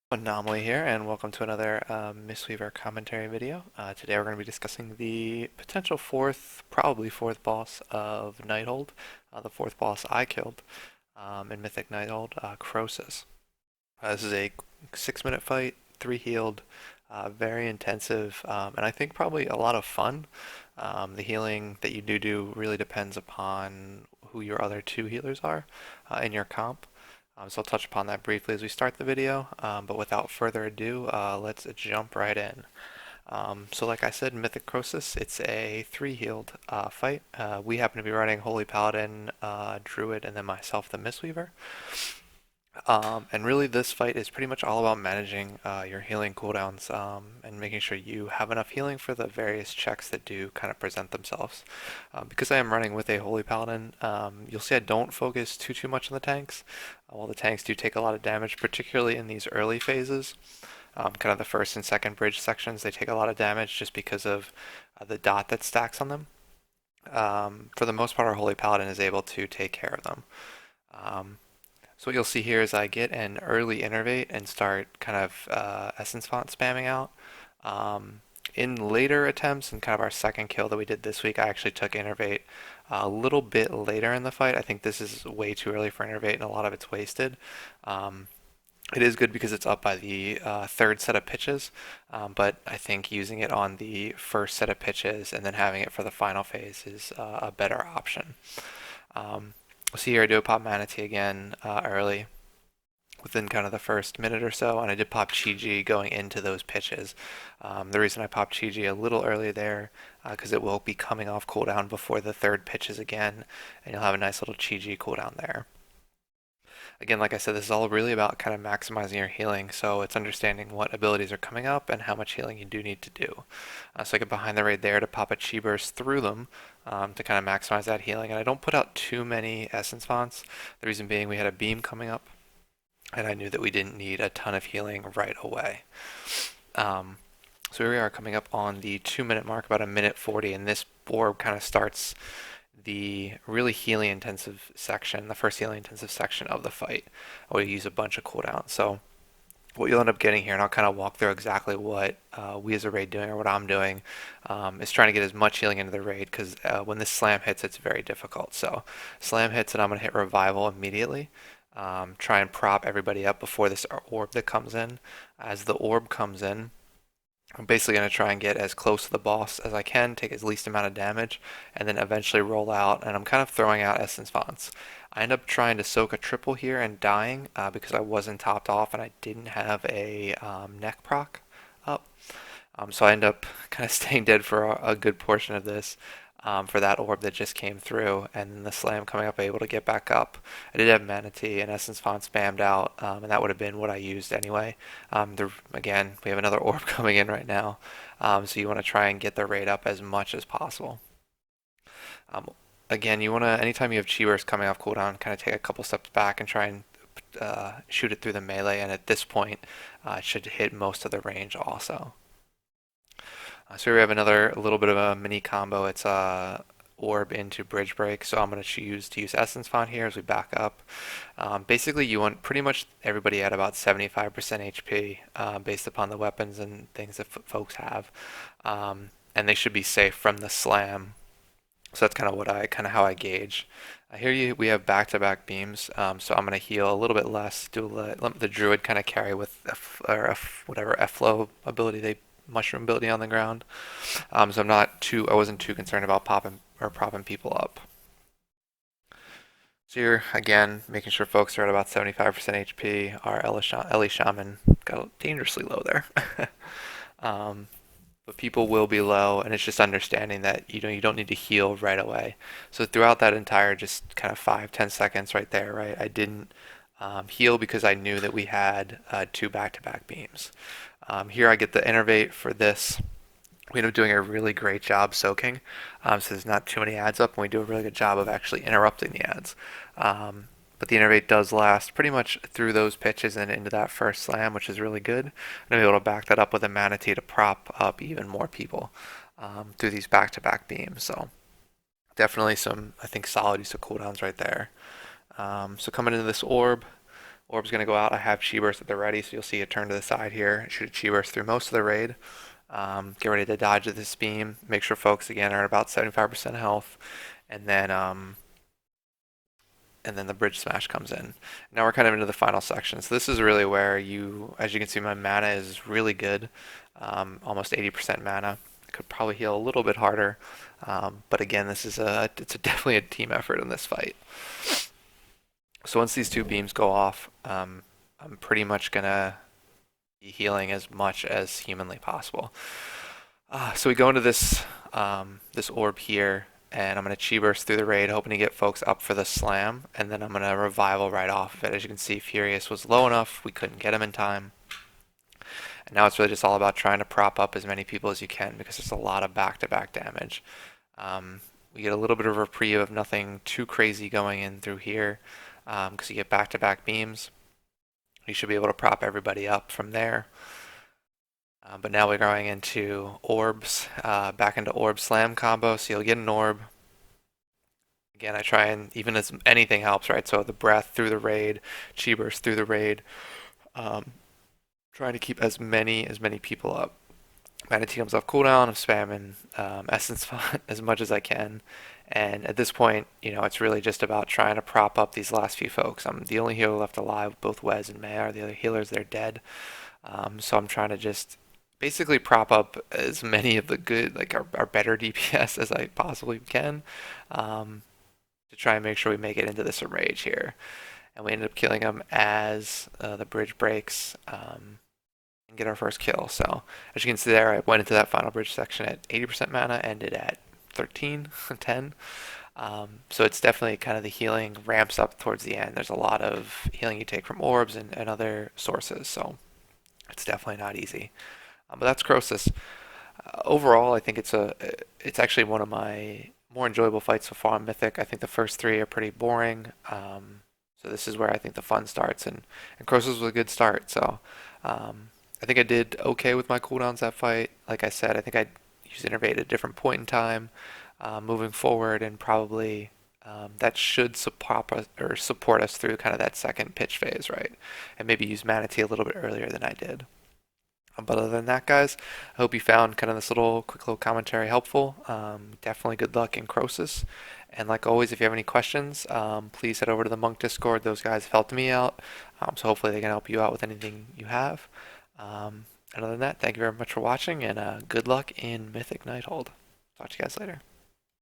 Anomaly here, and welcome to another Mistweaver commentary video. Today we're going to be discussing the potential probably fourth boss of Nighthold, the fourth boss I killed in Mythic Nighthold, Krosus. This is a 6-minute fight, 3 healed, very intensive, and I think probably a lot of fun. The healing that you do really depends upon who your other two healers are in your comp. So I'll touch upon that briefly as we start the video, but without further ado, let's jump right in. So like I said, Mythic Krosus, it's a 3 healed fight. We happen to be running Holy Paladin, Druid, and then myself, the Mistweaver. And really this fight is pretty much all about managing your healing cooldowns and making sure you have enough healing for the various checks that do kind of present themselves. Because I am running with a Holy Paladin, you'll see I don't focus too much on the tanks. While the tanks do take a lot of damage, particularly in these early phases, kind of the first and second bridge sections, they take a lot of damage just because of the dot that stacks on them. For the most part, our Holy Paladin is able to take care of them. So what you'll see here is I get an early innervate and start kind of essence font spamming out. In later attempts, and kind of our second kill that we did this week, I actually took innervate a little bit later in the fight. I think this is way too early for innervate, and a lot of it's wasted. It is good because it's up by the third set of pitches, but I think using it on the first set of pitches and then having it for the final phase is a better option. See here I do a pop Manatee again early within kind of the first minute or so, and I did pop Chi-Ji going into those pitches. The reason I popped Chi-Ji a little early there because it will be coming off cooldown before the third pitches again, and you'll have a nice little Chi-Ji cooldown there. Again, like I said, this is all really about kind of maximizing your healing, so it's understanding what abilities are coming up and how much healing you do need to do. So I get behind the raid there to pop a Chi Burst through them to kind of maximize that healing, and I don't put out too many Essence Fonts. The reason being we had a beam coming up, and I knew that we didn't need a ton of healing right away. So here we are coming up on the 2-minute mark, about 1:40, and this orb kind of starts the really healing intensive section, the first healing intensive section of the fight. I will use a bunch of cooldowns. So what you'll end up getting here, and I'll kind of walk through exactly what we as a raid doing or what I'm doing, is trying to get as much healing into the raid because when this slam hits, it's very difficult. So slam hits and I'm going to hit revival immediately. Try and prop everybody up before this orb that comes in. As the orb comes in, I'm basically going to try and get as close to the boss as I can, take as least amount of damage, and then eventually roll out, and I'm kind of throwing out Essence Fonts. I end up trying to soak a triple here and dying because I wasn't topped off and I didn't have a neck proc up. So I end up kind of staying dead for a good portion of this for that orb that just came through, and then the slam coming up, able to get back up. I did have Manatee and Essence Font spammed out, and that would have been what I used anyway. Again, we have another orb coming in right now, so you want to try and get the rate up as much as possible. Again, you want to, anytime you have Chi Burst coming off cooldown, kind of take a couple steps back and try and shoot it through the melee, and at this point, it should hit most of the range also. So here we have another little bit of a mini combo. It's orb into bridge break. So I'm going to choose to use Essence Font here as we back up. Basically, you want pretty much everybody at about 75% HP based upon the weapons and things that folks have, and they should be safe from the slam. So that's kind of how I gauge. Here we have back-to-back beams, so I'm going to heal a little bit less. Let the druid kind of carry with whatever F-flow ability mushroom ability on the ground. So I wasn't too concerned about popping or propping people up. So here again, making sure folks are at about 75% HP. Our Ellie Shaman got dangerously low there. But people will be low, and it's just understanding that you don't need to heal right away. So throughout that entire just kind of 5-10 seconds right there, right, I didn't heal because I knew that we had 2 back-to-back beams. Here I get the innervate for this. We end up doing a really great job soaking, so there's not too many ads up, and we do a really good job of actually interrupting the ads. But the innervate does last pretty much through those pitches and into that first slam, which is really good. And I'm able to back that up with a Manatee to prop up even more people through these back-to-back beams. So definitely some, I think, solid use of cooldowns right there. So coming into this orb, Orb's going to go out. I have Chi Burst at the ready, so you'll see it turn to the side here. Shoot a Chi Burst through most of the raid. Get ready to dodge this beam. Make sure folks, again, are at about 75% health. And then the bridge smash comes in. Now we're kind of into the final section. So this is really where as you can see, my mana is really good, almost 80% mana. I could probably heal a little bit harder, but again, definitely a team effort in this fight. So once these two beams go off, I'm pretty much gonna be healing as much as humanly possible. So we go into this orb here, and I'm going to Chi Burst through the raid, hoping to get folks up for the slam, and then I'm going to Revival right off of it. As you can see, Furious was low enough, we couldn't get him in time. And now it's really just all about trying to prop up as many people as you can, because there's a lot of back-to-back damage. We get a little bit of a reprieve of nothing too crazy going in through here, because you get back-to-back beams. You should be able to prop everybody up from there. But now we're going into orbs, back into orb slam combo, so you'll get an orb. Again, I try and, even as anything helps, right? So the breath through the raid, Chi Burst through the raid, trying to keep as many people up. Manatee comes off cooldown, I'm spamming Essence Font as much as I can. And at this point, it's really just about trying to prop up these last few folks. I'm the only healer left alive, both Wes and May are. The other healers, they're dead. So I'm trying to just basically prop up as many of the good, like our better DPS as I possibly can, to try and make sure we make it into this enrage here. And we ended up killing him as the bridge breaks, and get our first kill. So as you can see there, I went into that final bridge section at 80% mana, ended at 13, 10. So it's definitely kind of the healing ramps up towards the end. There's a lot of healing you take from orbs and other sources, so it's definitely not easy. But that's Krosus. Overall, I think it's actually one of my more enjoyable fights so far on Mythic. I think the first three are pretty boring. So this is where I think the fun starts, and Krosus was a good start. So I think I did okay with my cooldowns that fight. Like I said, I think I'd use Innervate at a different point in time, moving forward, and probably that should support us through kind of that second pitch phase, right? And maybe use Manatee a little bit earlier than I did. But other than that, guys, I hope you found kind of this quick little commentary helpful. Definitely good luck in Krosus. And like always, if you have any questions, please head over to the Monk Discord. Those guys have helped me out. So hopefully they can help you out with anything you have. And other than that, thank you very much for watching, and good luck in Mythic Nighthold. Talk to you guys later.